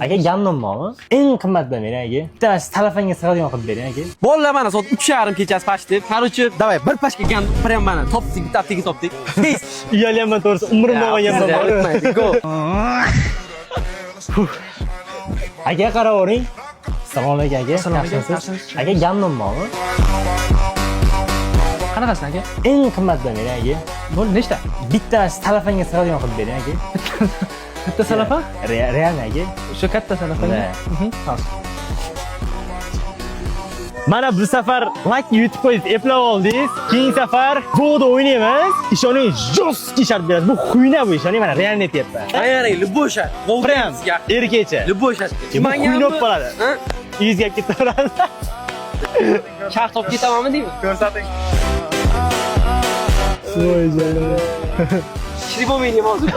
Aka gamnon bormi? Eng qimmatdan bering aka. Bitta mana shu telefonga sig'adigan qilib bering aka. Bolalar mana soat 3:30 kechasi pashti. Короче, давай bir pashka gan prям mana topdik, bitta apteka topdik. Uyalyapman to'g'risi, umrim bo'lmaganman bor. Go. Aka qaravering. Assalomu alaykum aka. Yaxshimisiz? Aka gamnon bormi? Qanaqasidan aka? Eng qimmatdan bering aka. Bo'l, nechta? Bitta mana shu telefonga sig'adigan qilib bering aka. Bitta salafon? Real aka. O'sha katta salafon. Mana bu safar like yutib qo'yib eplab oldingiz. Keyingi safar Go'da o'ynaymiz. Ishoning, jostki shart beradi. Bu xuyna bu ishoning, mana real netyapti. Ayani, любой shart. Prям erkecha. Любой shart. Xuyna bo'ladi. Yuzga ketaveradi. Shart topib ketamanmi deymi? Ko'rsating. Voy jana. Shri bo'lmaydi hozir.